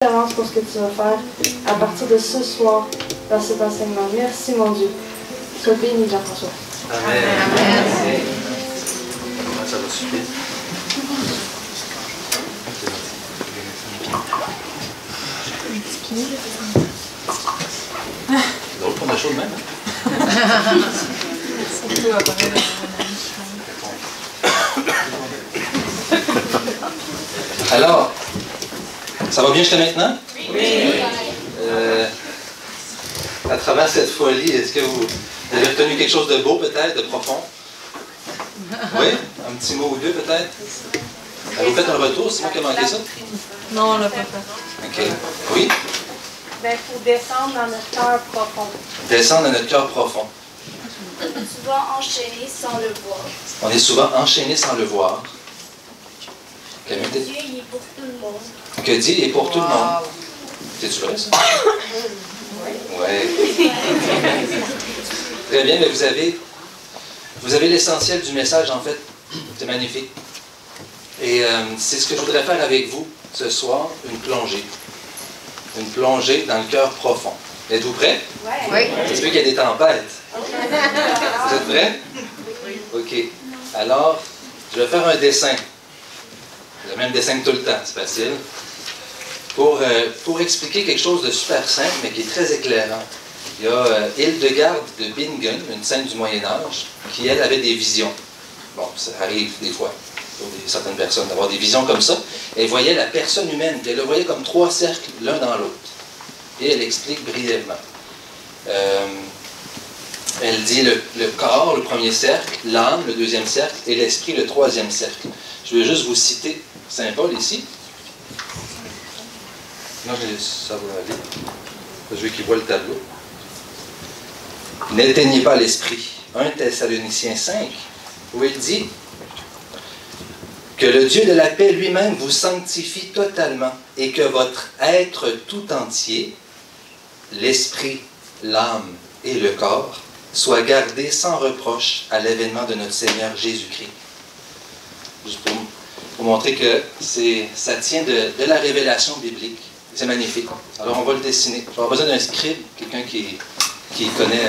D'avance pour ce que tu vas faire à partir de ce soir dans cet enseignement. Merci mon Dieu. Sois béni, Jean-François. Amen. Amen. Ça va suffire. C'est drôle qu'on a chaud de même. Alors, ça va bien jusqu'à maintenant? Oui. À travers cette folie, est-ce que vous avez retenu quelque chose de beau peut-être, de profond? Oui? Un petit mot ou deux peut-être? Vous faites un retour, c'est moi qui ai manqué ça? Non, on l'a pas fait. OK. Oui? Ben, il faut descendre dans notre cœur profond. Descendre dans notre cœur profond. On est souvent enchaîné sans le voir. On est souvent enchaîné sans le voir. Dieu, il est pour tout le monde. Que Dieu est pour tout le monde. C'est-tu vrai, ça? Oui. Très bien, mais vous avez l'essentiel du message, en fait. C'est magnifique. Et c'est ce que je voudrais faire avec vous ce soir, une plongée. Une plongée dans le cœur profond. Êtes-vous prêts? Oui. Ça se peut qu'il y a des tempêtes. Vous êtes prêts? OK. Alors, je vais faire un dessin. Le même dessin que tout le temps, c'est facile. Pour expliquer quelque chose de super simple, mais qui est très éclairant. Il y a Hildegarde de Bingen, une sainte du Moyen-Âge, qui, elle, avait des visions. Bon, ça arrive des fois pour certaines personnes d'avoir des visions comme ça. Elle voyait la personne humaine, elle le voyait comme trois cercles l'un dans l'autre. Et elle explique brièvement. Elle dit le corps, le premier cercle, l'âme, le deuxième cercle, et l'esprit, le troisième cercle. Je vais juste vous citer Saint Paul ici. Non, ça va aller. Je veux qu'il voit le tableau. N'éteignez pas l'esprit. 1 Thessaloniciens 5, où il dit que le Dieu de la paix lui-même vous sanctifie totalement et que votre être tout entier, l'esprit, l'âme et le corps, soit gardé sans reproche à l'événement de notre Seigneur Jésus-Christ. Juste pour montrer que ça tient de la révélation biblique. C'est magnifique. Alors, on va le dessiner. Je vais avoir besoin d'un scribe, quelqu'un qui connaît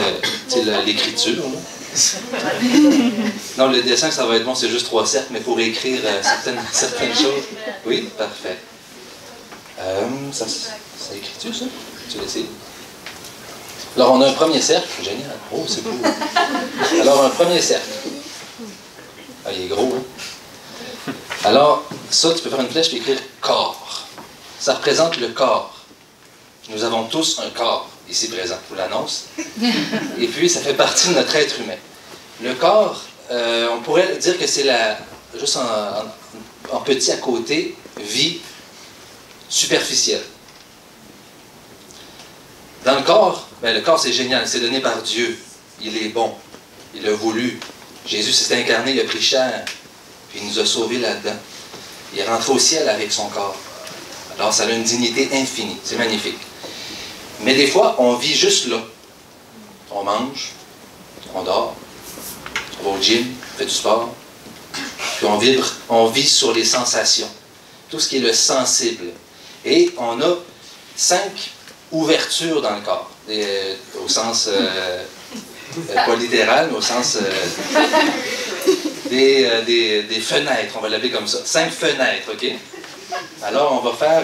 l'écriture. Non, le dessin, ça va être bon, c'est juste trois cercles, mais pour écrire certaines choses. Oui, parfait. Ça écrit-tu, ça? Tu veux essayer? Alors, on a un premier cercle. Génial. Oh, c'est beau. Alors, un premier cercle. Ah, il est gros, hein? Alors, ça, tu peux faire une flèche et écrire « corps ». Ça représente le corps. Nous avons tous un corps ici présent, je vous l'annonce. Et puis, ça fait partie de notre être humain. Le corps, on pourrait dire que c'est juste en petit à côté, vie superficielle. Dans le corps c'est génial, c'est donné par Dieu. Il est bon, il a voulu. Jésus s'est incarné, il a pris chair, puis il nous a sauvés là-dedans. Il est rentré au ciel avec son corps. Alors, ça a une dignité infinie. C'est magnifique. Mais des fois, on vit juste là. On mange, on dort, on va au gym, on fait du sport, puis on vit sur les sensations. Tout ce qui est le sensible. Et on a 5 ouvertures dans le corps. Au sens, pas littéral, mais au sens des fenêtres, on va l'appeler comme ça. 5 fenêtres, OK? Alors, on va faire...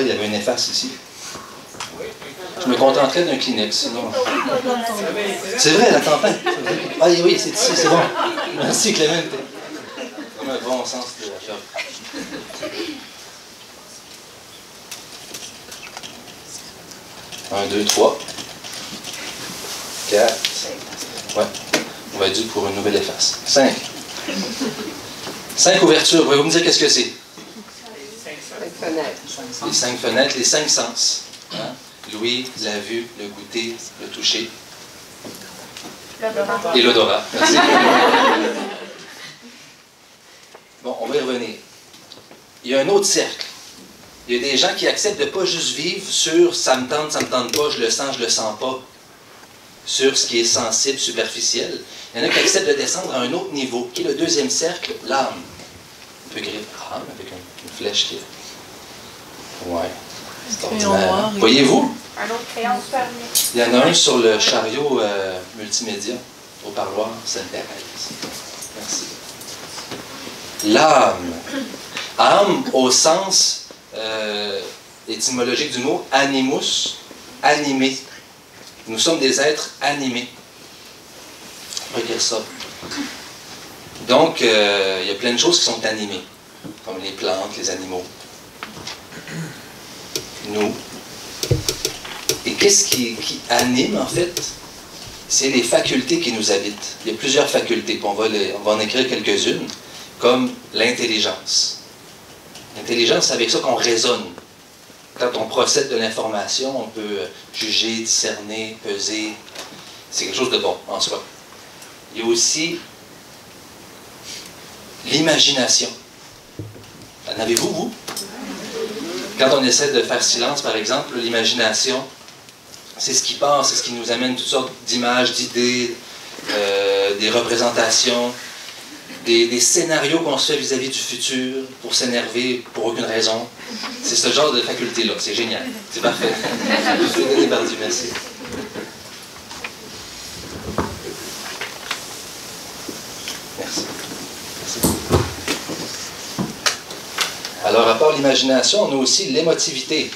il y avait une efface ici. Je me contenterai d'un Kleenex, sinon... C'est vrai, la tempête. Ah oui, c'est ici, c'est bon. Merci, Clément. Comme un bon sens de la chose. 1, 2, 3. 4. Ouais. On va être dû pour une nouvelle efface. 5. 5 ouvertures. Vous me dire qu'est-ce que c'est? Les 5 fenêtres, les 5 sens. Hein? L'ouïe, la vue, le goûter, le toucher. Et l'odorat. Merci. Bon, on va y revenir. Il y a un autre cercle. Il y a des gens qui acceptent de ne pas juste vivre sur ça me tente pas, je le sens pas, sur ce qui est sensible, superficiel. Il y en a qui acceptent de descendre à un autre niveau, qui est le deuxième cercle, l'âme. On peut écrire âme avec une flèche qui est... Ouais. Crayon noir. Voyez-vous? Un autre crayon fermé. Il y en a un sur le chariot multimédia au parloir Sainte-Thérèse. Merci. L'âme. Âme au sens étymologique du mot animus, animé. Nous sommes des êtres animés. On va dire ça. Donc, il y a plein de choses qui sont animées, comme les plantes, les animaux. Nous. Et qu'est-ce qui anime, en fait? C'est les facultés qui nous habitent. Il y a plusieurs facultés, puis on va en écrire quelques-unes, comme l'intelligence. L'intelligence, c'est avec ça qu'on raisonne. Quand on procède de l'information, on peut juger, discerner, peser. C'est quelque chose de bon en soi. Il y a aussi l'imagination. En avez-vous, vous? Quand on essaie de faire silence, par exemple, l'imagination, c'est ce qui passe, c'est ce qui nous amène toutes sortes d'images, d'idées, des représentations, des scénarios qu'on se fait vis-à-vis du futur pour s'énerver pour aucune raison. C'est ce genre de faculté-là. C'est génial. C'est parfait. Je vais donner par Dieu. Merci. Merci. Merci. Alors, à part l'imagination, on a aussi l'émotivité.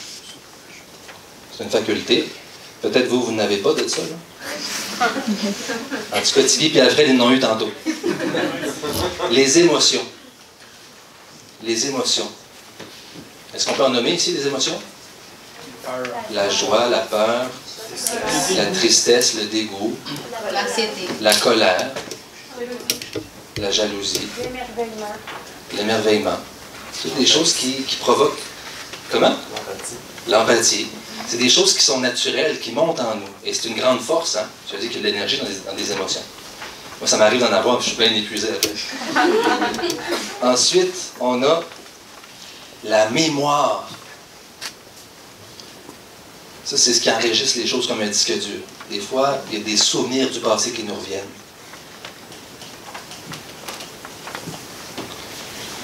C'est une faculté. Peut-être vous n'avez pas de ça, là. En tout cas, Tibi et Alfred, ils n'ont eu tantôt. Les émotions. Les émotions. Est-ce qu'on peut en nommer ici des émotions? La joie, la peur, la tristesse, le dégoût, la colère, la jalousie, l'émerveillement. C'est des choses qui provoquent. Comment? L'empathie. C'est des choses qui sont naturelles, qui montent en nous. Et c'est une grande force, hein? Je veux dire qu'il y a de l'énergie dans des émotions. Moi, ça m'arrive d'en avoir, puis je suis bien épuisé après. Ensuite, on a la mémoire. Ça, c'est ce qui enregistre les choses comme un disque dur. Des fois, il y a des souvenirs du passé qui nous reviennent.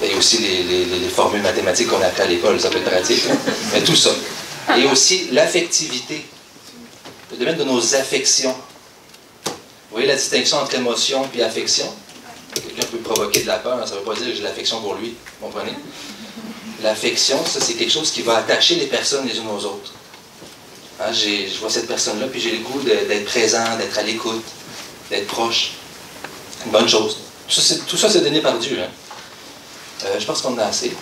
Il y a aussi les formules mathématiques qu'on a appris à l'école, ça peut être pratique. Hein? Mais tout ça. Et aussi l'affectivité, le domaine de nos affections. Vous voyez la distinction entre émotion et affection? Quelqu'un peut provoquer de la peur, ça ne veut pas dire que j'ai de l'affection pour lui, vous comprenez? L'affection, ça c'est quelque chose qui va attacher les personnes les unes aux autres. Hein, je vois cette personne-là, puis j'ai le goût d'être présent, d'être à l'écoute, d'être proche. Une bonne chose. Tout ça c'est donné par Dieu. Hein? Je pense qu'on en a assez.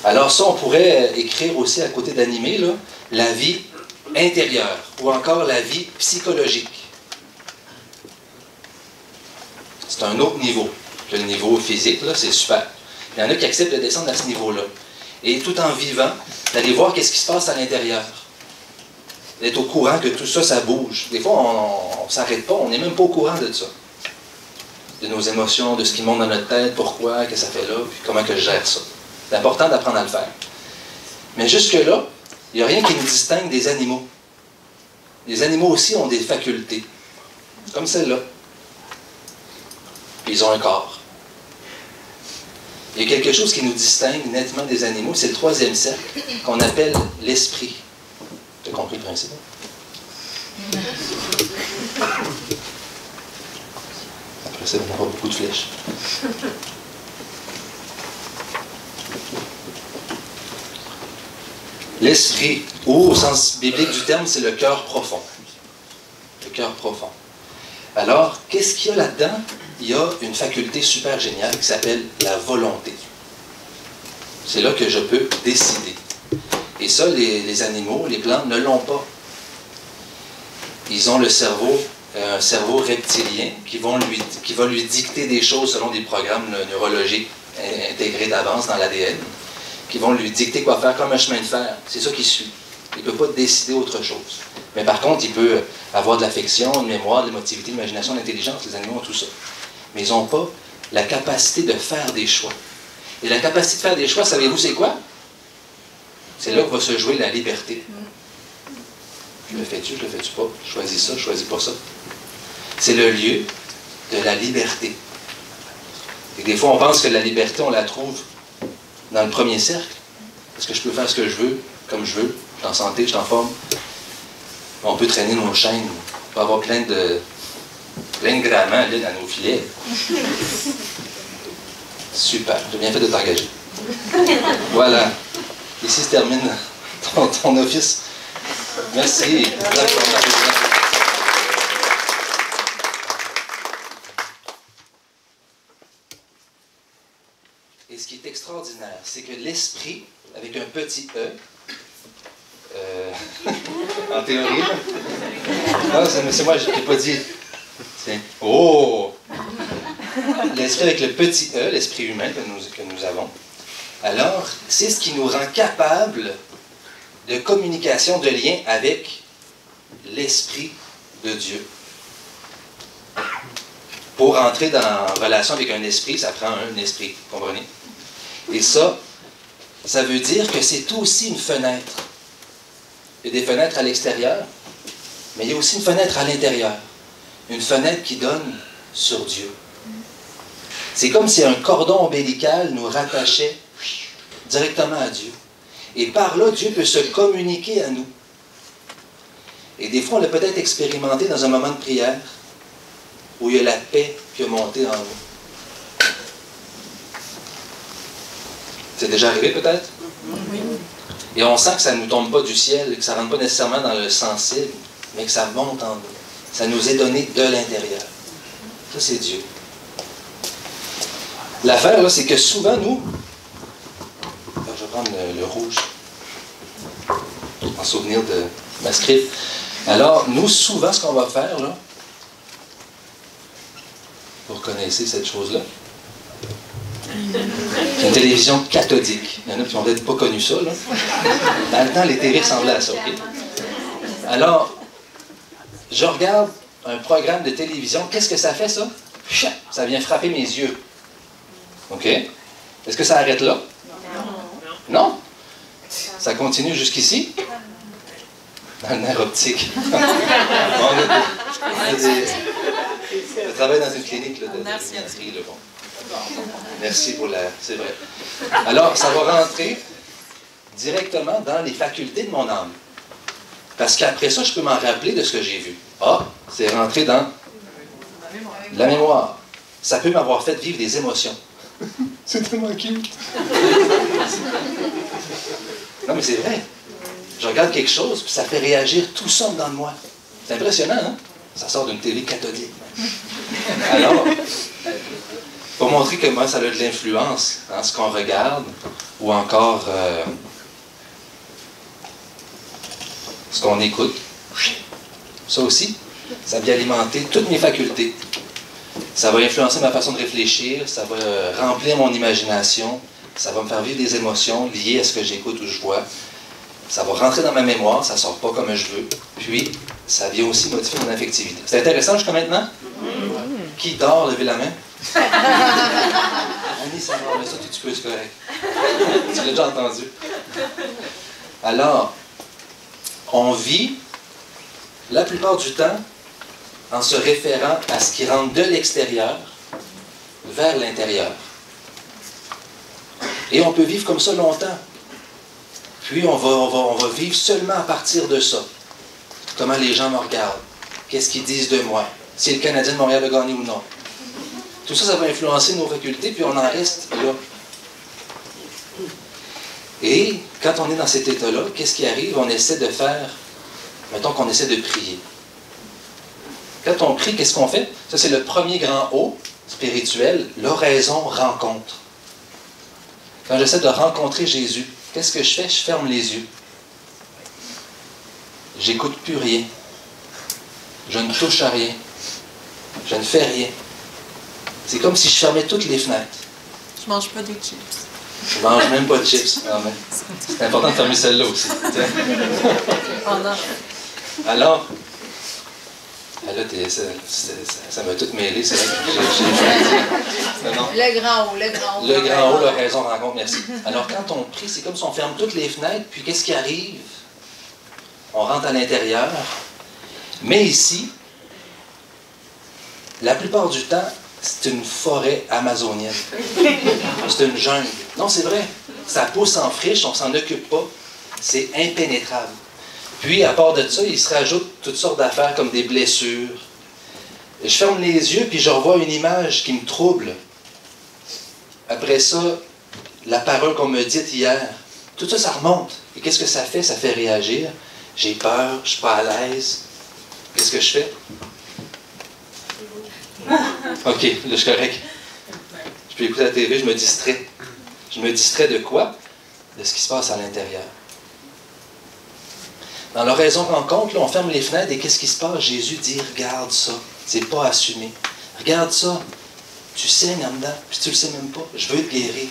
Alors ça, on pourrait écrire aussi à côté d'animer, là, la vie intérieure ou encore la vie psychologique. C'est un autre niveau. Le niveau physique, là, c'est super. Il y en a qui acceptent de descendre à ce niveau-là. Et tout en vivant, d'aller voir qu'est-ce qui se passe à l'intérieur. D'être au courant que tout ça, ça bouge. Des fois, on ne s'arrête pas, on n'est même pas au courant de ça. De nos émotions, de ce qui monte dans notre tête, pourquoi, qu'est-ce que ça fait là, puis comment que je gère ça. C'est important d'apprendre à le faire. Mais jusque-là, il n'y a rien qui nous distingue des animaux. Les animaux aussi ont des facultés, comme celle-là. Ils ont un corps. Il y a quelque chose qui nous distingue nettement des animaux, c'est le troisième cercle, qu'on appelle l'esprit. Tu as compris le principe? Après ça, on aura beaucoup de flèches. L'esprit, ou au sens biblique du terme, c'est le cœur profond. Le cœur profond. Alors, qu'est-ce qu'il y a là-dedans? Il y a une faculté super géniale qui s'appelle la volonté. C'est là que je peux décider. Et ça, les animaux, les plantes ne l'ont pas. Ils ont le cerveau, un cerveau reptilien qui va lui dicter des choses selon des programmes neurologiques intégrés d'avance dans l'ADN, qui vont lui dicter quoi faire comme un chemin de fer. C'est ça qui suit. Il ne peut pas décider autre chose. Mais par contre, il peut avoir de l'affection, une mémoire, de l'émotivité, de l'imagination, de l'intelligence. Les animaux ont tout ça. Mais ils n'ont pas la capacité de faire des choix. Et la capacité de faire des choix, savez-vous c'est quoi? C'est là que va se jouer la liberté. Je le fais-tu, je le fais-tu pas? Je choisis ça, je choisis pas ça. C'est le lieu de la liberté. Et des fois, on pense que la liberté, on la trouve dans le premier cercle. Est-ce que je peux faire ce que je veux, comme je veux? Je suis en santé, je suis en forme. On peut traîner nos chaînes. On peut avoir plein de grammains là, dans nos filets. Super, j'ai bien fait de t'engager. Voilà. Ici se termine ton office. Merci. Et ce qui est extraordinaire, c'est que l'esprit, avec un petit E, en théorie, non, c'est moi, je ne l'ai pas dit. Tiens. Oh! L'esprit avec le petit E, l'esprit humain que nous avons, alors, c'est ce qui nous rend capables de communication, de lien avec l'Esprit de Dieu. Pour entrer en relation avec un esprit, ça prend un esprit, comprenez? Et ça veut dire que c'est aussi une fenêtre. Il y a des fenêtres à l'extérieur, mais il y a aussi une fenêtre à l'intérieur. Une fenêtre qui donne sur Dieu. C'est comme si un cordon ombilical nous rattachait directement à Dieu. Et par là, Dieu peut se communiquer à nous. Et des fois, on l'a peut-être expérimenté dans un moment de prière où il y a la paix qui a monté en nous. C'est déjà arrivé peut-être? Oui. Et on sent que ça ne nous tombe pas du ciel, que ça ne rentre pas nécessairement dans le sensible, mais que ça monte en nous. Ça nous est donné de l'intérieur. Ça, c'est Dieu. L'affaire, là, c'est que souvent, nous, je vais prendre le rouge en souvenir de ma script. Alors, nous, souvent, ce qu'on va faire, là, vous reconnaissez cette chose-là? C'est une télévision cathodique. Il y en a qui n'ont peut-être pas connu ça, là. Dans le temps, les télés ressemblaient à ça, OK? Alors, je regarde un programme de télévision. Qu'est-ce que ça fait, ça? Ça vient frapper mes yeux. OK? Est-ce que ça arrête là? Non? Ça continue jusqu'ici? Dans le nerf optique. Je travaille dans une clinique là, de psychiatrie. Bon. Merci pour la... C'est vrai. Alors, ça va rentrer directement dans les facultés de mon âme. Parce qu'après ça, je peux m'en rappeler de ce que j'ai vu. Ah, c'est rentré dans la mémoire. Ça peut m'avoir fait vivre des émotions. C'est tellement cute. Non, mais c'est vrai. Je regarde quelque chose, puis ça fait réagir tout ça dans moi. C'est impressionnant, hein? Ça sort d'une télé catholique. Alors, pour montrer comment ça a de l'influence dans ce qu'on regarde, ou encore ce qu'on écoute, ça aussi, ça vient alimenter toutes mes facultés. Ça va influencer ma façon de réfléchir, ça va remplir mon imagination, ça va me faire vivre des émotions liées à ce que j'écoute ou je vois. Ça va rentrer dans ma mémoire, ça ne sort pas comme je veux. Puis, ça vient aussi modifier mon affectivité. C'est intéressant jusqu'à maintenant? Qui dort? Levez la main. Annie, ça va, mais ça, tu peux, c'est correct. Tu l'as déjà entendu. Alors, on vit, la plupart du temps, en se référant à ce qui rentre de l'extérieur vers l'intérieur. Et on peut vivre comme ça longtemps. Puis on va vivre seulement à partir de ça. Comment les gens me regardent. Qu'est-ce qu'ils disent de moi. Si le Canadien de Montréal a gagné ou non. Tout ça, ça va influencer nos facultés, puis on en reste là. Et quand on est dans cet état-là, qu'est-ce qui arrive? On essaie de faire, mettons qu'on essaie de prier. Quand on prie, qu'est-ce qu'on fait? Ça, c'est le premier grand O spirituel, l'oraison rencontre. Quand j'essaie de rencontrer Jésus, qu'est-ce que je fais? Je ferme les yeux. J'écoute plus rien. Je ne touche à rien. Je ne fais rien. C'est comme si je fermais toutes les fenêtres. Je mange pas des chips. Je mange même pas de chips. Ah, mais c'est important de fermer celle-là aussi. Alors, là, ça m'a tout mêlé. C'est vrai que non. Le grand haut, le grand haut. Le grand haut, l'oraison rencontre, merci. Alors, quand on prie, c'est comme si on ferme toutes les fenêtres, puis qu'est-ce qui arrive? On rentre à l'intérieur. Mais ici, la plupart du temps, c'est une forêt amazonienne. C'est une jungle. Non, c'est vrai. ça pousse en friche, on s'en occupe pas. C'est impénétrable. Puis, à part de ça, il se rajoute toutes sortes d'affaires comme des blessures. Je ferme les yeux, puis je revois une image qui me trouble. Après ça, la parole qu'on me dit hier, tout ça, ça remonte. Et qu'est-ce que ça fait? Ça fait réagir. J'ai peur, je ne suis pas à l'aise. Qu'est-ce que je fais? OK, là, je suis correct. Je peux écouter la TV, je me distrais. Je me distrais de quoi? De ce qui se passe à l'intérieur. Dans l'oraison rencontre, là, on ferme les fenêtres et qu'est-ce qui se passe? Jésus dit, regarde ça. C'est pas assumé. Regarde ça. Tu saignes en dedans, puis tu le sais même pas. Je veux te guérir.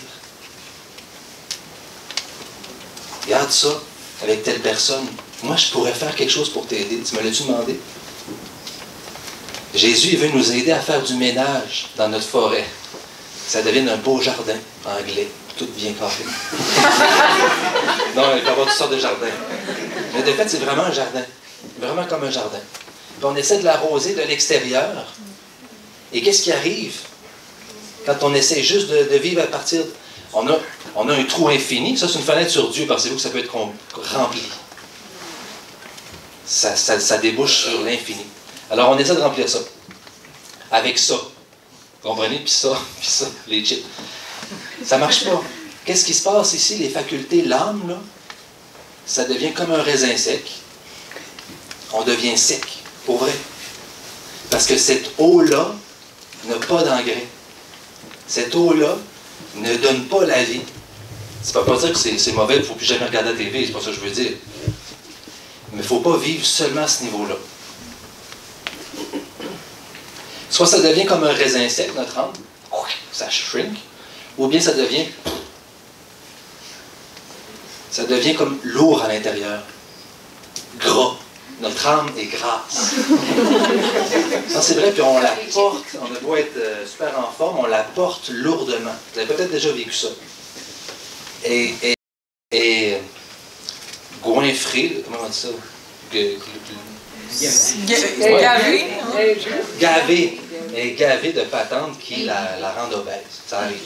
Regarde ça avec telle personne. Moi, je pourrais faire quelque chose pour t'aider. Tu me l'as-tu demandé? Jésus, il veut nous aider à faire du ménage dans notre forêt. Ça devienne un beau jardin anglais, tout bien carré. Non, il peut y avoir toutes sortes de jardins. Mais de fait, c'est vraiment un jardin. Vraiment comme un jardin. Puis on essaie de l'arroser de l'extérieur. Et qu'est-ce qui arrive quand on essaie juste de vivre à partir... On a un trou infini. Ça, c'est une fenêtre sur Dieu. Pensez-vous que ça peut être rempli? Ça débouche sur l'infini. Alors, on essaie de remplir ça. Avec ça. Vous comprenez? Puis ça, les chips. Ça ne marche pas. Qu'est-ce qui se passe ici? Les facultés, l'âme, là, ça devient comme un raisin sec. On devient sec, pour vrai. Parce que cette eau-là n'a pas d'engrais. Cette eau-là ne donne pas la vie. Ça ne veut pas dire que c'est mauvais, il ne faut plus jamais regarder la TV, c'est pas ça que je veux dire. Mais il ne faut pas vivre seulement à ce niveau-là. Soit ça devient comme un raisin sec, notre âme, ça shrink, ou bien ça devient comme lourd à l'intérieur, gras. Notre âme est grasse. Ça, c'est vrai, puis on la porte, on a beau être super en forme, on la porte lourdement. Vous avez peut-être déjà vécu ça. Et goinfré, comment on dit ça? Gavé. Et gavé de patentes qui la rendent obèse. Ça arrive.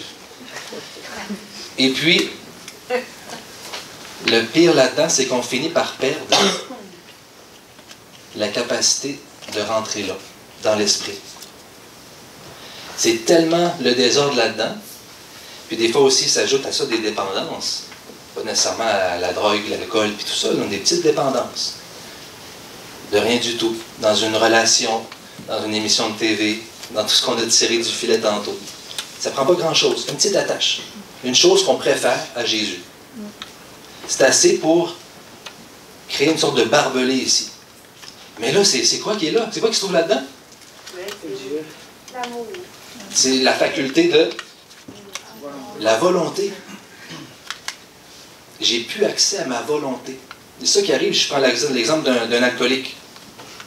Et puis, le pire là-dedans, c'est qu'on finit par perdre la capacité de rentrer là, dans l'esprit. C'est tellement le désordre là-dedans. Puis des fois aussi, s'ajoute à ça des dépendances. Pas nécessairement à la drogue, l'alcool, puis tout ça, donc des petites dépendances. De rien du tout. Dans une relation, dans une émission de TV, dans tout ce qu'on a tiré du filet tantôt. Ça ne prend pas grand-chose. Une petite attache. Une chose qu'on préfère à Jésus. C'est assez pour créer une sorte de barbelé ici. Mais là, c'est quoi qui est là? C'est quoi qui se trouve là-dedans? L'amour. C'est la faculté de la volonté. J'ai plus accès à ma volonté. C'est ça qui arrive. Je prends l'exemple d'un alcoolique.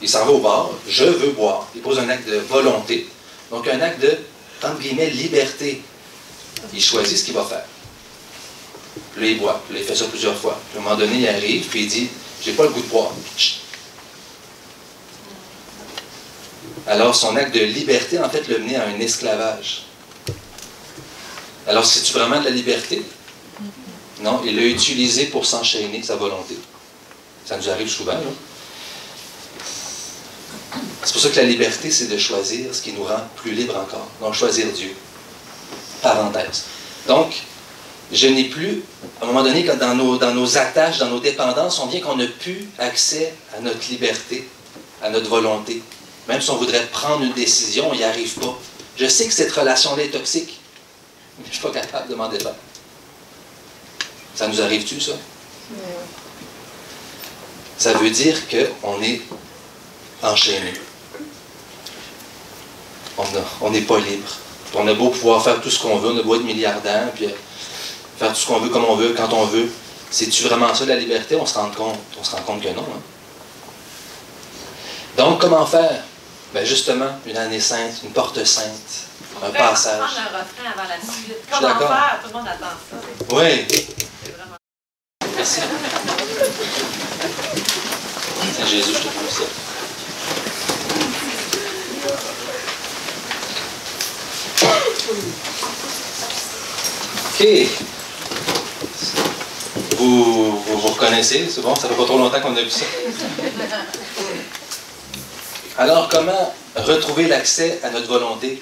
Il s'en va au bar, je veux boire. Il pose un acte de volonté. Donc un acte de, entre guillemets, liberté. Il choisit ce qu'il va faire. Puis là, il boit. Puis là, il fait ça plusieurs fois. Puis à un moment donné, il arrive, puis il dit, j'ai pas le goût de boire. Chut. Alors, son acte de liberté, en fait, l'a mené à un esclavage. Alors, c'est-tu vraiment de la liberté? Non, il l'a utilisé pour s'enchaîner sa volonté. Ça nous arrive souvent, là. C'est pour ça que la liberté, c'est de choisir ce qui nous rend plus libres encore. Donc, choisir Dieu. Parenthèse. Donc, je n'ai plus, à un moment donné, dans nos attaches, dans nos dépendances, on vient qu'on n'a plus accès à notre liberté, à notre volonté. Même si on voudrait prendre une décision, on n'y arrive pas. Je sais que cette relation-là est toxique, mais je ne suis pas capable de m'en défaire. Ça nous arrive-tu, ça? Ça veut dire qu'on est enchaîné. On n'est pas libre. On a beau pouvoir faire tout ce qu'on veut, on a beau être milliardaire, puis faire tout ce qu'on veut, comme on veut, quand on veut. C'est-tu vraiment ça, la liberté? On se rend compte que non. Hein? Donc, comment faire? Ben justement, une année sainte, une porte sainte, un passage. On va prendre un refrain avant la suite. Je suis Comment d'accord. faire? Tout le monde attend ça. Oui. C'est vraiment... Merci. C'est Jésus, je te trouve ça. OK. Vous reconnaissez, c'est bon, ça fait pas trop longtemps qu'on a vu ça. Alors, comment retrouver l'accès à notre volonté?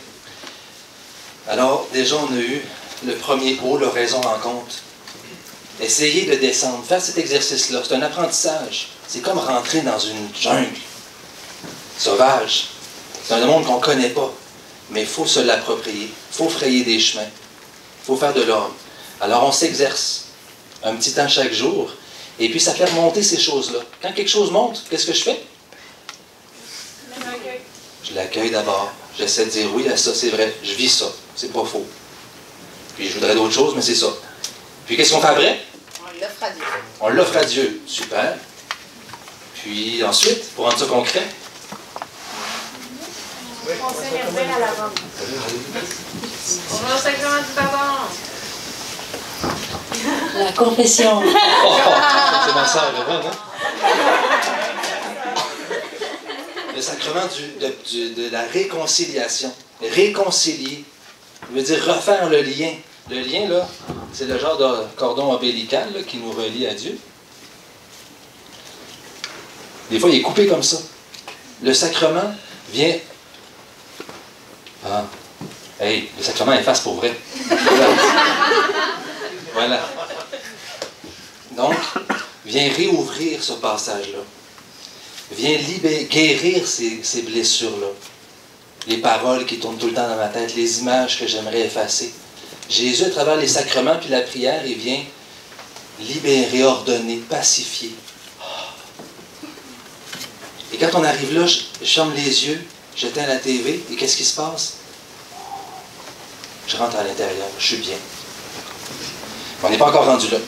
Alors, déjà, on a eu le premier O, l'oraison en compte. Essayez de descendre, faire cet exercice-là. C'est un apprentissage. C'est comme rentrer dans une jungle sauvage. C'est un monde qu'on ne connaît pas. Mais il faut se l'approprier. Il faut frayer des chemins. Il faut faire de l'ordre. Alors, on s'exerce un petit temps chaque jour. Et puis, ça fait remonter ces choses-là. Quand quelque chose monte, qu'est-ce que je fais? Je l'accueille d'abord. J'essaie de dire oui à ça, c'est vrai. Je vis ça. C'est pas faux. Puis, je voudrais d'autres choses, mais c'est ça. Puis, qu'est-ce qu'on fait après? On l'offre à Dieu. On l'offre à Dieu. Super. Puis, ensuite, pour rendre ça concret, On s'énerve à la vente. On va au sacrement du pardon. La confession. c'est ma soeur, Evan, hein? Le sacrement de la réconciliation. Réconcilier. Ça veut dire refaire le lien. Le lien, là, c'est le genre de cordon ombilical là, qui nous relie à Dieu. Des fois, il est coupé comme ça. Le sacrement vient... Ah. Hey, le sacrement efface pour vrai. Voilà. Donc, vient réouvrir ce passage-là. Vient guérir ces blessures-là. Les paroles qui tournent tout le temps dans ma tête, les images que j'aimerais effacer. Jésus, à travers les sacrements puis la prière, il vient libérer, ordonner, pacifier. Et quand on arrive là, je ferme les yeux, j'éteins la TV, et qu'est-ce qui se passe? Je rentre à l'intérieur, je suis bien. On n'est pas encore rendu là.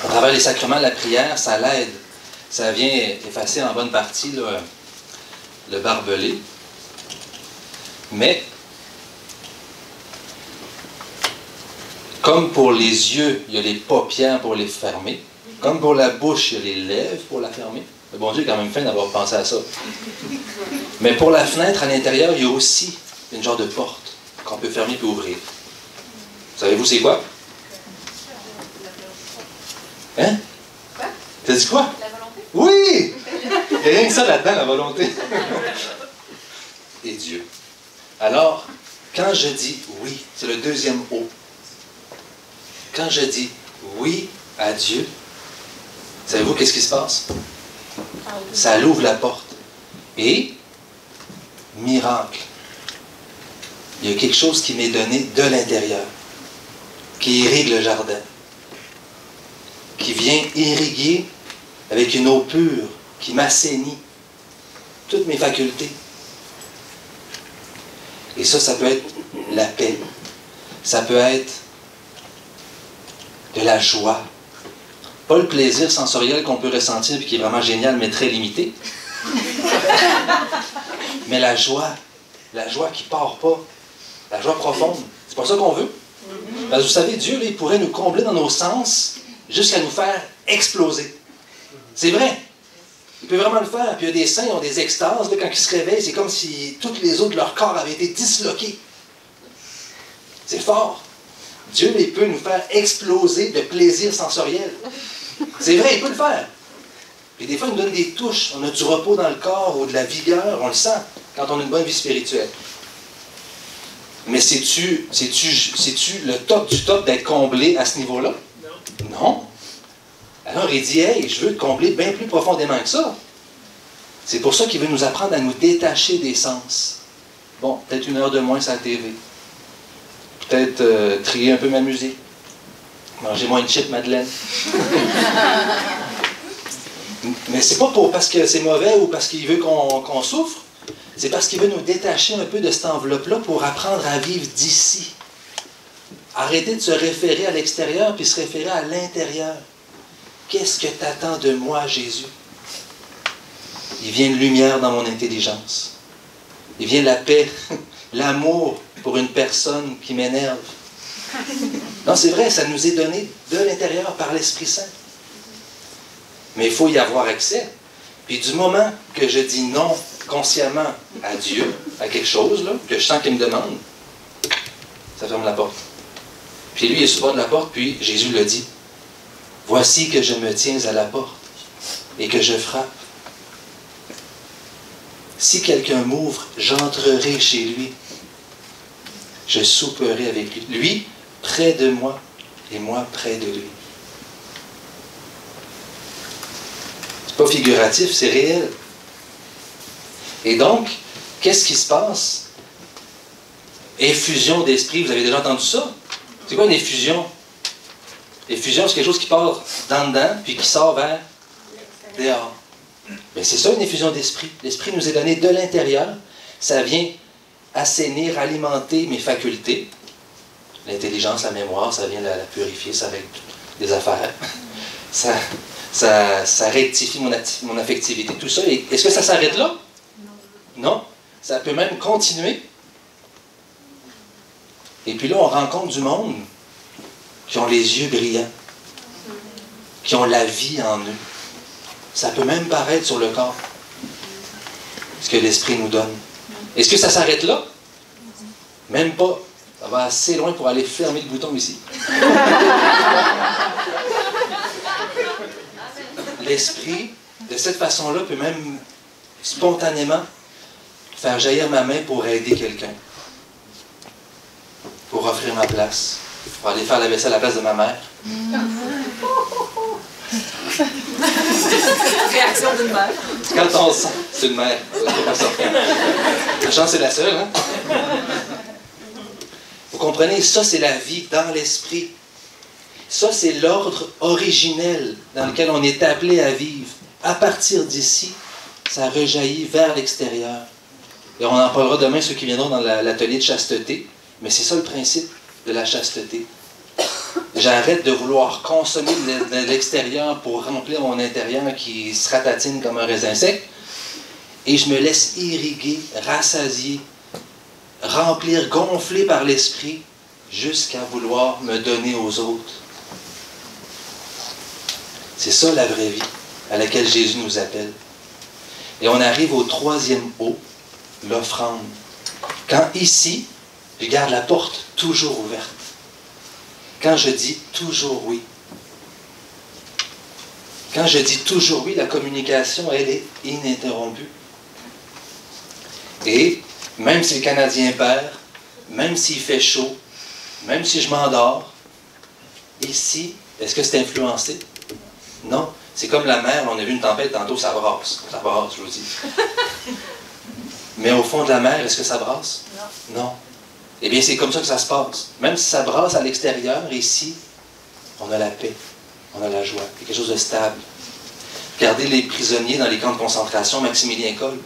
À travers les sacrements, la prière, ça l'aide. Ça vient effacer en bonne partie là, le barbelé. Mais, comme pour les yeux, il y a les paupières pour les fermer. Comme pour la bouche, il y a les lèvres pour la fermer. Le bon Dieu est quand même fin d'avoir pensé à ça. Mais pour la fenêtre, à l'intérieur, il y a aussi une genre de porte qu'on peut fermer puis ouvrir. Savez-vous c'est quoi? Hein? Quoi? T'as dit quoi? La volonté? Oui! Il n'y a rien que ça là-dedans, la volonté. Et Dieu. Alors, quand je dis oui, c'est le deuxième O. Quand je dis oui à Dieu, savez-vous qu'est-ce qui se passe? Ça l'ouvre la porte. Et, miracle, il y a quelque chose qui m'est donné de l'intérieur, qui irrigue le jardin, qui vient irriguer avec une eau pure, qui m'assainit toutes mes facultés. Et ça peut être la paix. Ça peut être de la joie. Pas le plaisir sensoriel qu'on peut ressentir et qui est vraiment génial, mais très limité. Mais la joie qui part pas, la joie profonde. C'est pas ça qu'on veut. Parce que vous savez, Dieu, là, il pourrait nous combler dans nos sens jusqu'à nous faire exploser. C'est vrai. Il peut vraiment le faire. Puis il y a des saints qui ont des extases. Là, quand ils se réveillent, c'est comme si toutes les os de leur corps avaient été disloqués. C'est fort. Dieu, il peut nous faire exploser de plaisir sensoriel. C'est vrai, il peut le faire. Puis des fois, il nous donne des touches. On a du repos dans le corps ou de la vigueur. On le sent quand on a une bonne vie spirituelle. Mais c'est-tu le top du top d'être comblé à ce niveau-là? Non. Non. Alors il dit, hey, je veux te combler bien plus profondément que ça. C'est pour ça qu'il veut nous apprendre à nous détacher des sens. Bon, peut-être 1 heure de moins sur la TV. Peut-être trier un peu ma musique. Manger moins de chips, Madeleine. Mais c'est pas parce que c'est mauvais ou parce qu'il veut qu'on souffre. C'est parce qu'il veut nous détacher un peu de cette enveloppe-là pour apprendre à vivre d'ici. Arrêter de se référer à l'extérieur puis se référer à l'intérieur. Qu'est-ce que t'attends de moi, Jésus? Il vient de lumière dans mon intelligence. Il vient la paix, l'amour pour une personne qui m'énerve. Non, c'est vrai, ça nous est donné de l'intérieur par l'Esprit Saint. Mais il faut y avoir accès. Puis du moment que je dis non consciemment à Dieu, à quelque chose là, que je sens qu'il me demande, ça ferme la porte. Puis lui, il est sur le bord de la porte, puis Jésus le dit. Voici que je me tiens à la porte et que je frappe. Si quelqu'un m'ouvre, j'entrerai chez lui. Je souperai avec lui. Lui, près de moi, et moi, près de lui. C'est pas figuratif, c'est réel. Et donc, qu'est-ce qui se passe? Effusion d'esprit, vous avez déjà entendu ça? C'est quoi une effusion? Effusion, c'est quelque chose qui part dans dedans, puis qui sort vers dehors. Mais c'est ça une effusion d'esprit. L'esprit nous est donné de l'intérieur. Ça vient assainir, alimenter mes facultés. L'intelligence, la mémoire, ça vient la purifier, ça règle des affaires. Ça rectifie mon affectivité, tout ça. Est-ce que ça s'arrête là? Non. Ça peut même continuer. Et puis là, on rencontre du monde qui ont les yeux brillants, qui ont la vie en eux. Ça peut même paraître sur le corps, ce que l'Esprit nous donne. Est-ce que ça s'arrête là? Même pas. Ça va assez loin pour aller fermer le bouton ici. L'Esprit, de cette façon-là, peut même spontanément faire jaillir ma main pour aider quelqu'un, pour offrir ma place, pour aller faire la vaisselle à la place de ma mère. Réaction d'une mère. Quand on sent, c'est une mère. La chance, c'est la seule, hein? Vous comprenez, ça, c'est la vie dans l'esprit. Ça, c'est l'ordre originel dans lequel on est appelé à vivre. À partir d'ici, ça rejaillit vers l'extérieur. Et on en parlera demain, ceux qui viendront dans l'atelier de chasteté. Mais c'est ça le principe de la chasteté. J'arrête de vouloir consommer de l'extérieur pour remplir mon intérieur qui se ratatine comme un raisin sec. Et je me laisse irriguer, rassasier, remplir, gonfler par l'esprit, jusqu'à vouloir me donner aux autres. C'est ça la vraie vie, à laquelle Jésus nous appelle. Et on arrive au troisième O, l'offrande. Quand ici, je garde la porte toujours ouverte. Quand je dis toujours oui. Quand je dis toujours oui, la communication, elle est ininterrompue. Et même si le Canadien perd, même s'il fait chaud, même si je m'endors, ici, est-ce que c'est influencé? Non. C'est comme la mer, on a vu une tempête tantôt, ça brasse. Ça brasse, je vous dis. Mais au fond de la mer, est-ce que ça brasse? Non. Non. Eh bien, c'est comme ça que ça se passe. Même si ça brasse à l'extérieur, ici, on a la paix, on a la joie. Il y a quelque chose de stable. Regardez les prisonniers dans les camps de concentration, Maximilien Kolbe.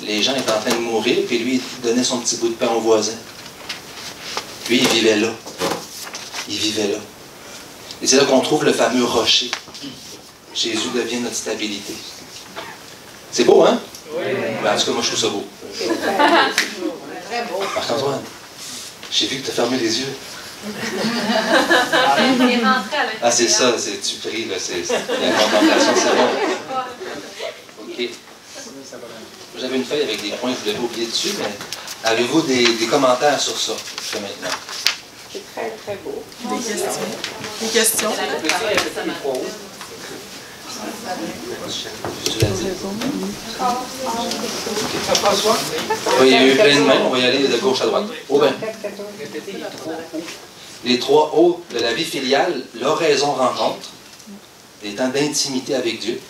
Les gens étaient en train de mourir, puis lui, il donnait son petit bout de pain au voisin. Lui, il vivait là. Il vivait là. Et c'est là qu'on trouve le fameux rocher. Jésus devient notre stabilité. C'est beau, hein? Oui. Ben, en tout cas, moi, je trouve ça beau. Très beau. Marc-Antoine, j'ai vu que tu as fermé les yeux. Ah, c'est ça, tu pries, là, c'est la contemplation, c'est bon. OK. J'avais une feuille avec des points, je ne voulais pas oublier dessus, mais avez-vous des commentaires sur ça, jusqu'à maintenant? C'est très, très beau. Des questions. Des questions. Tu l'as dit. François? Oui, il y a eu plein de mains, on va y aller de gauche à droite. Oh ben. Les trois O de la vie filiale, l'oraison rencontre, les temps d'intimité avec Dieu.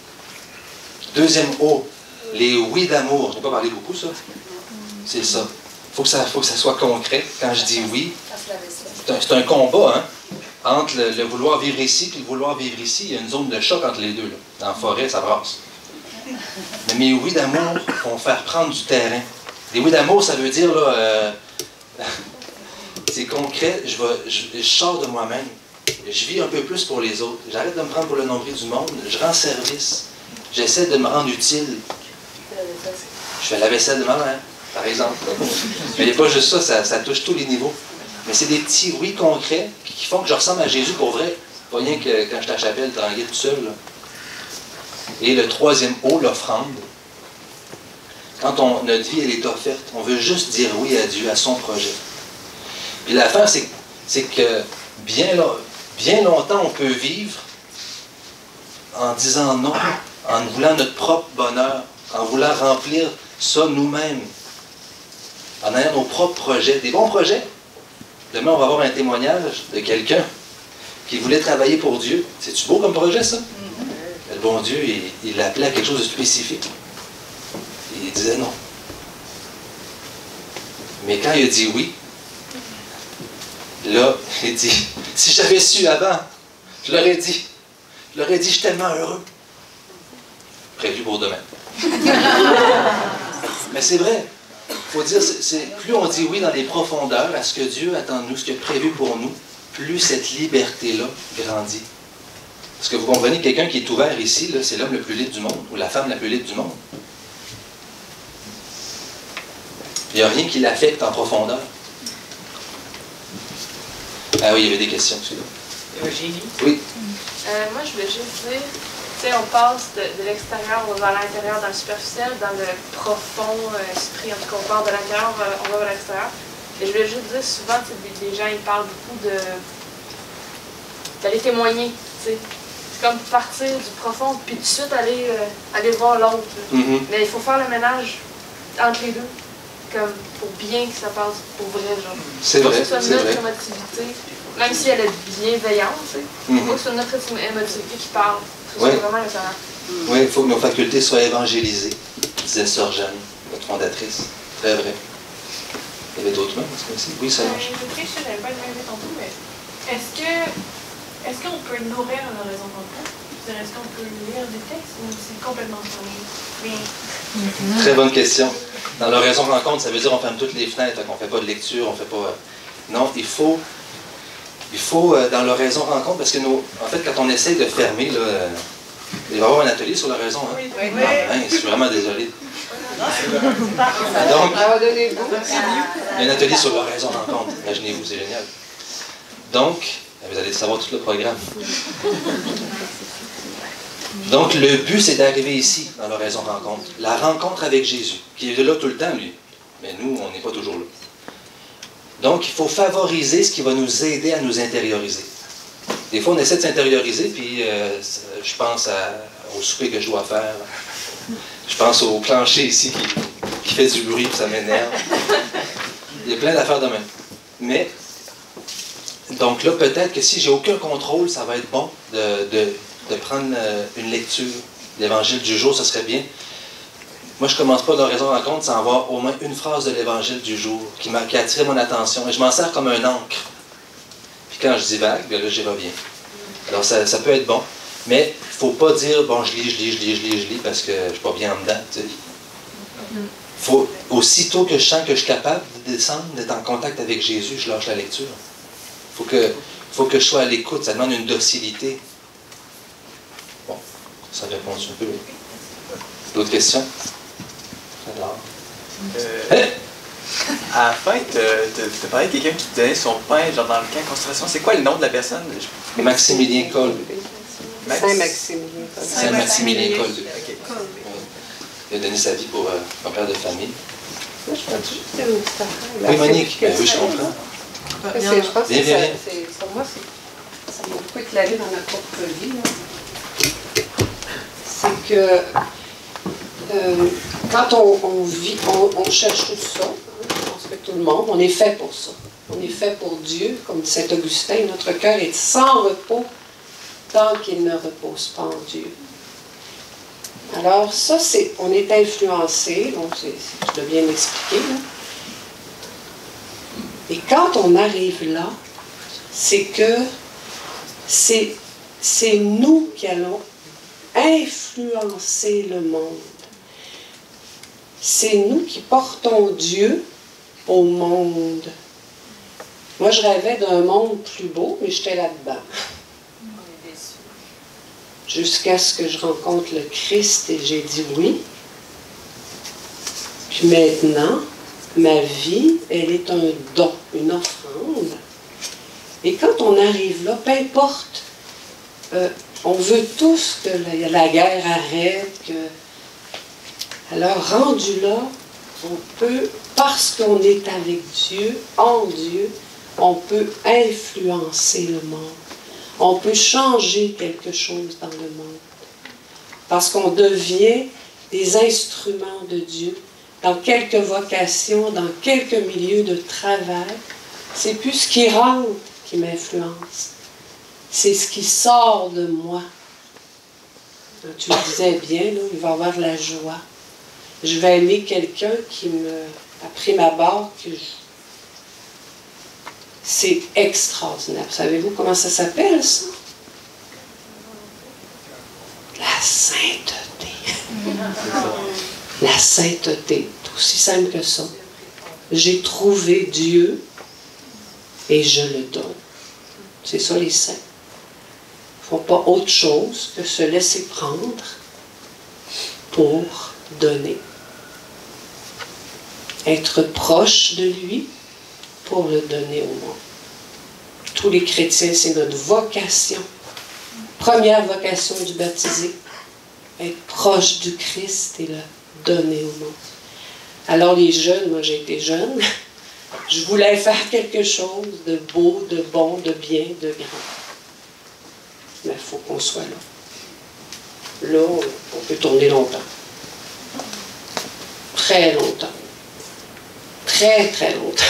Deuxième O, les oui d'amour. Je n'ai pas parlé beaucoup, ça. C'est ça. Il faut que ça soit concret. Quand je dis oui, c'est un combat, hein? Entre le vouloir vivre ici et le vouloir vivre ici, il y a une zone de choc entre les deux. Là. Dans la forêt, ça brasse. Mais mes oui d'amour vont faire prendre du terrain. Les oui d'amour, ça veut dire, là, c'est concret, je sors de moi-même. Je vis un peu plus pour les autres. J'arrête de me prendre pour le nombril du monde. Je rends service. J'essaie de me rendre utile. Je fais la vaisselle de ma mère, par exemple. Mais il n'y a pas juste ça, ça touche tous les niveaux. Mais c'est des petits oui concrets qui font que je ressemble à Jésus pour vrai. Pas rien que quand je suis à la chapelle, tranquille tout seul. Là. Et le troisième O, l'offrande. Quand notre vie elle est offerte, on veut juste dire oui à Dieu, à son projet. Puis l'affaire, c'est que bien longtemps, on peut vivre en disant non, en voulant notre propre bonheur, en voulant remplir ça nous-mêmes, en ayant nos propres projets, des bons projets. Demain, on va avoir un témoignage de quelqu'un qui voulait travailler pour Dieu. C'est-tu beau comme projet, ça? Le bon Dieu, il l'appelait à quelque chose de spécifique. Il disait non. Mais quand il a dit oui, là, il dit, si j'avais su avant, je l'aurais dit. Je l'aurais dit, je suis tellement heureux. Prévu pour demain. Mais c'est vrai. Il faut dire, plus on dit oui dans les profondeurs à ce que Dieu attend de nous, ce qu'il a prévu pour nous, plus cette liberté-là grandit. Parce que vous comprenez, quelqu'un qui est ouvert ici, c'est l'homme le plus libre du monde, ou la femme la plus libre du monde. Il n'y a rien qui l'affecte en profondeur. Ah oui, il y avait des questions, celui-là. Eugénie? Oui. Moi, je voulais juste dire, tu sais, on passe de l'extérieur, on va vers l'intérieur, dans le superficiel, dans le profond esprit. En tout cas, on part de l'intérieur, on va vers l'extérieur. Et je voulais juste dire, souvent, les gens, ils parlent beaucoup d'aller témoigner, tu sais. C'est comme partir du profond, puis tout de suite aller voir l'autre. Mais il faut faire le ménage entre les deux, comme pour bien que ça passe pour vrai, genre. C'est vrai, c'est vrai. notre émotivité, même si elle est bienveillante, tu sais. Faut que c'est notre émotivité qui parle. Ouais. C'est vraiment intéressant. Oui, il faut que nos facultés soient évangélisées, disait Sœur Jeanne, notre fondatrice. Très vrai. Il y avait d'autres mains, aussi. Oui, ça marche. Je prie, je n'avais pas demandé tantôt, mais est-ce qu'on peut nourrir une raison rencontre? Est-ce qu'on peut lire des textes ou c'est complètement changé? Très bonne question. Dans l'oraison rencontre, ça veut dire qu'on ferme toutes les fenêtres, qu'on ne fait pas de lecture, on fait pas... Non, il faut dans l'oraison rencontre, parce que en fait, quand on essaie de fermer, là, il va y avoir un atelier sur l'oraison. Hein? Oui. Ah, je suis vraiment désolé. Donc, il y a un atelier sur l'oraison rencontre. Imaginez-vous, c'est génial. Donc, vous allez savoir tout le programme. Donc, le but, c'est d'arriver ici, dans l'oraison rencontre. La rencontre avec Jésus, qui est là tout le temps, lui. Mais nous, on n'est pas toujours là. Donc, il faut favoriser ce qui va nous aider à nous intérioriser. Des fois, on essaie de s'intérioriser, puis je pense au souper que je dois faire. Je pense au plancher ici qui fait du bruit, puis ça m'énerve. Il y a plein d'affaires de même. Mais, donc là, peut-être que si j'ai aucun contrôle, ça va être bon de prendre une lecture. L'Évangile du jour, ce serait bien. Moi, je ne commence pas d'oraison rencontre sans avoir au moins une phrase de l'Évangile du jour qui a attiré mon attention. Et je m'en sers comme un encre. Puis quand je divague, bien là, j'y reviens. Alors, ça peut être bon. Mais il ne faut pas dire, bon, je lis, parce que je ne suis pas bien en dedans. Tu sais. Faut, aussitôt que je sens que je suis capable de descendre, d'être en contact avec Jésus, je lâche la lecture. Il faut que je sois à l'écoute. Ça demande une docilité. Bon, ça répond un peu. D'autres questions? Alors. À la fin, tu as parlé de quelqu'un qui te donnait son pain, genre dans le camp de concentration. C'est quoi le nom de la personne? Maximilien Kolbe. Saint-Maximilien Kolbe. Saint-Maximilien Kolbe. Okay. Il a donné sa vie pour un père de famille. Moi, je pense juste que c'est une petite affaire. Oui, Monique, ben, oui, je comprends. Je pense que Viens. pour moi, ça m'a beaucoup éclairé dans ma propre vie. C'est que quand on vit, on cherche tout ça. Je pense que tout le monde, on est fait pour ça. On est fait pour Dieu, comme dit Saint Augustin, notre cœur est sans repos tant qu'il ne repose pas en Dieu. Alors ça, on est influencé, donc je dois bien m'expliquer. Et quand on arrive là, c'est que c'est nous qui allons influencer le monde. C'est nous qui portons Dieu au monde. Moi, je rêvais d'un monde plus beau, mais j'étais là-dedans. Jusqu'à ce que je rencontre le Christ et j'ai dit oui. Puis maintenant, ma vie, elle est un don, une offrande. Et quand on arrive là, peu importe, on veut tous que la guerre arrête. Alors, rendu là, on peut, parce qu'on est avec Dieu, en Dieu, on peut influencer le monde. On peut changer quelque chose dans le monde. parce qu'on devient des instruments de Dieu. Dans quelques vocations, dans quelques milieux de travail, c'est plus ce qui rentre qui m'influence. C'est ce qui sort de moi. Tu le disais bien, là, il va y avoir de la joie. Je vais aimer quelqu'un qui a pris ma barre, c'est extraordinaire. Savez-vous comment ça s'appelle, ça? La sainteté. La sainteté. C'est aussi simple que ça. J'ai trouvé Dieu et je le donne. C'est ça les saints. Ils ne font pas autre chose que se laisser prendre pour donner. Être proche de lui pour le donner au monde. Tous les chrétiens, c'est notre vocation. Première vocation du baptisé. Être proche du Christ et le donner au monde. Alors les jeunes, moi j'ai été jeune, je voulais faire quelque chose de beau, de bon, de bien, de grand. Mais il faut qu'on soit là. Là, on peut tourner longtemps. Très longtemps. Très, très longtemps.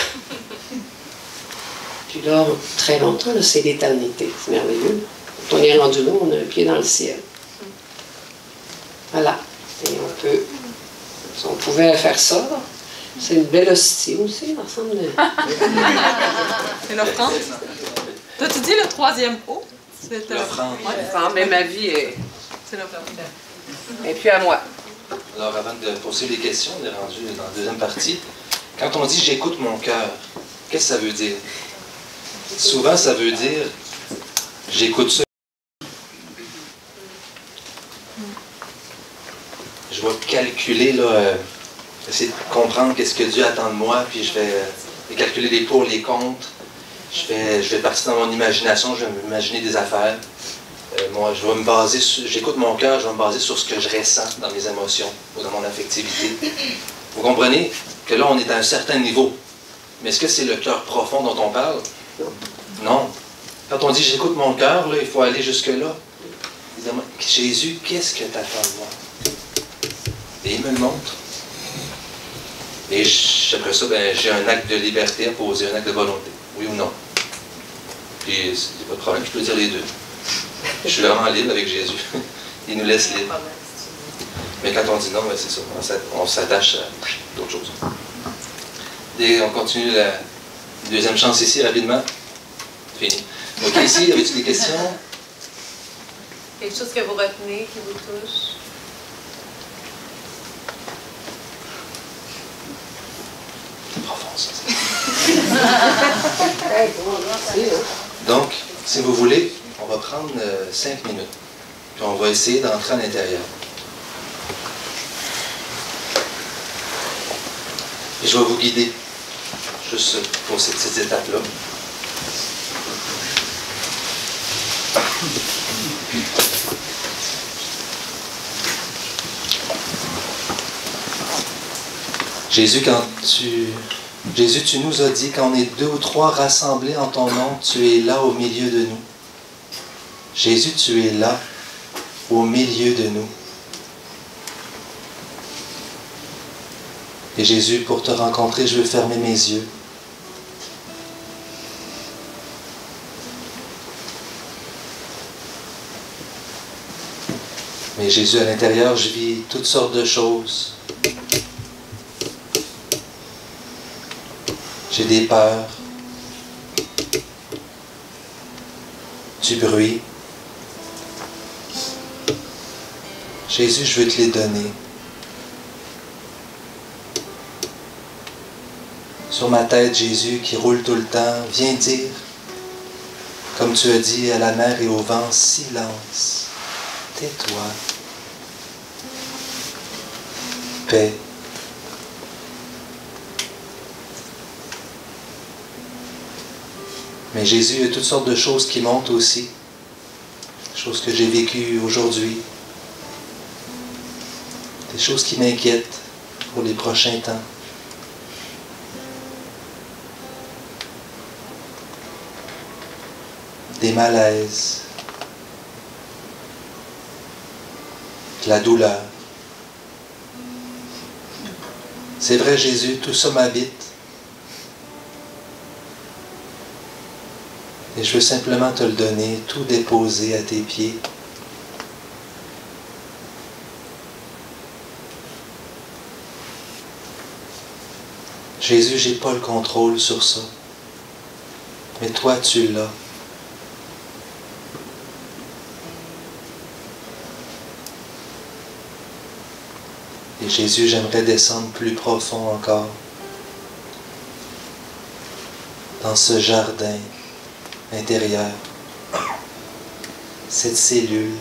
Puis là, très longtemps, là, c'est l'éternité. C'est merveilleux. Quand on est rendu là, on a un pied dans le ciel. Voilà. Et on peut... Si on pouvait faire ça, c'est une belle hostie aussi, ensemble de... C'est l'offrande. T'as-tu dit le troisième O? L'offrande. Ouais, mais ma vie est... C'est l'offrande. Et puis à moi. Alors, avant de poursuivre les questions, on est rendu dans la deuxième partie. Quand on dit « j'écoute mon cœur », qu'est-ce que ça veut dire? Souvent, ça veut dire « j'écoute ça ». Je vais calculer, là, essayer de comprendre qu'est-ce que Dieu attend de moi, puis je vais calculer les pour, les contre. Je vais partir dans mon imagination, je vais m'imaginer des affaires. Moi, je vais me baser sur, j'écoute mon cœur, je vais me baser sur ce que je ressens dans mes émotions ou dans mon affectivité. Vous comprenez que là, on est à un certain niveau. Mais est-ce que c'est le cœur profond dont on parle? Non. Quand on dit j'écoute mon cœur, là, il faut aller jusque-là. Évidemment, Jésus, qu'est-ce que tu attends de moi? Et il me le montre. Et après ça, ben, j'ai un acte de liberté à poser, un acte de volonté. Oui ou non? Puis, c'est pas de problème, je peux dire les deux. Je suis vraiment libre avec Jésus. Il nous laisse libres. Mais quand on dit non, ben, c'est ça. On s'attache à d'autres choses. Et on continue la deuxième chance ici, rapidement. Fini. OK, ici, avez-tu des questions? Quelque chose que vous retenez, qui vous touche? C'est profond, ça. Donc, si vous voulez, on va prendre 5 minutes. Puis on va essayer d'entrer à l'intérieur. Et je vais vous guider juste pour cette petite étape-là. Jésus, tu nous as dit, quand on est 2 ou 3 rassemblés en ton nom, tu es là au milieu de nous. Jésus, tu es là au milieu de nous. Et Jésus, pour te rencontrer, je veux fermer mes yeux. Mais Jésus, à l'intérieur, je vis toutes sortes de choses. J'ai des peurs, du bruit. Jésus, je veux te les donner. Sur ma tête, Jésus, qui roule tout le temps, viens dire, comme tu as dit à la mer et au vent, silence, tais-toi, paix. Mais Jésus, il y a toutes sortes de choses qui montent aussi. Des choses que j'ai vécues aujourd'hui. Des choses qui m'inquiètent pour les prochains temps. Des malaises. la douleur. C'est vrai, Jésus, tout ça m'habite. Et je veux simplement te le donner, tout déposer à tes pieds. Jésus, je n'ai pas le contrôle sur ça. Mais toi, tu l'as. Et Jésus, j'aimerais descendre plus profond encore dans ce jardin intérieur, cette cellule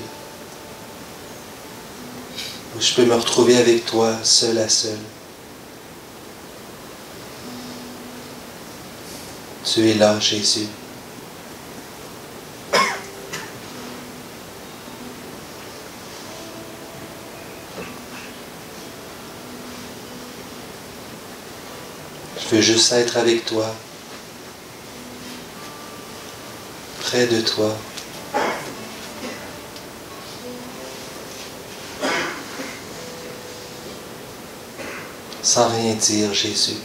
où je peux me retrouver avec toi, seul à seul. Tu es là, Jésus. Je veux juste être avec toi, près de toi. Sans rien dire, Jésus.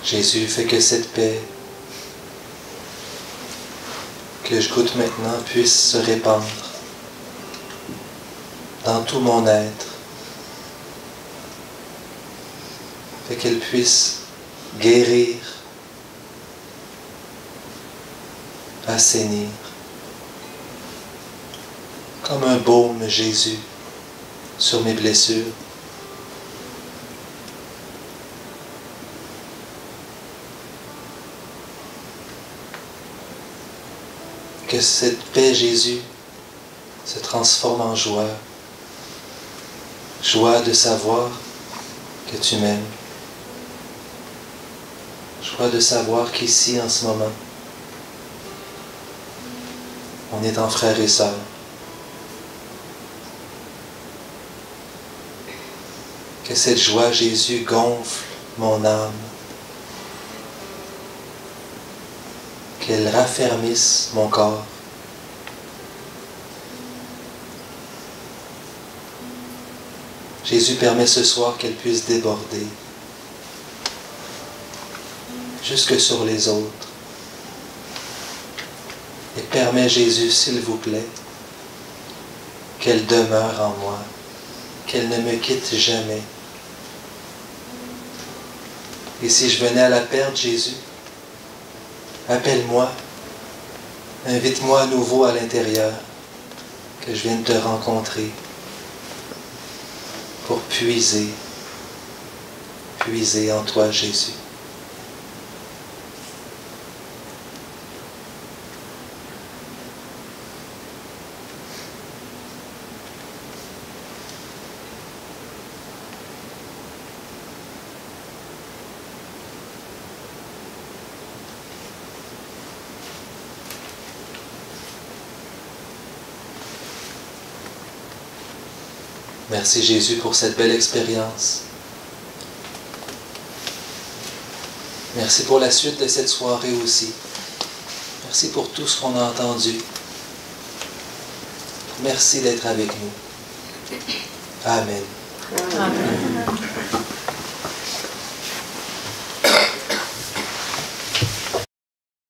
Jésus, fais que cette paix que je goûte maintenant puisse se répandre dans tout mon être. Fais qu'elle puisse guérir, assainir, comme un baume, Jésus, sur mes blessures. Que cette paix, Jésus, se transforme en joie. Joie de savoir que tu m'aimes. Joie de savoir qu'ici, en ce moment, on est en frères et sœurs. Que cette joie, Jésus, gonfle mon âme. Qu'elle raffermisse mon corps. Jésus, permet ce soir qu'elle puisse déborder jusque sur les autres. Et permets, Jésus, s'il vous plaît, qu'elle demeure en moi, qu'elle ne me quitte jamais. Et si je venais à la perdre, Jésus, appelle-moi, invite-moi à nouveau à l'intérieur, que je vienne te rencontrer, pour puiser en toi, Jésus. Merci Jésus pour cette belle expérience. Merci pour la suite de cette soirée aussi. Merci pour tout ce qu'on a entendu. Merci d'être avec nous. Amen. Amen.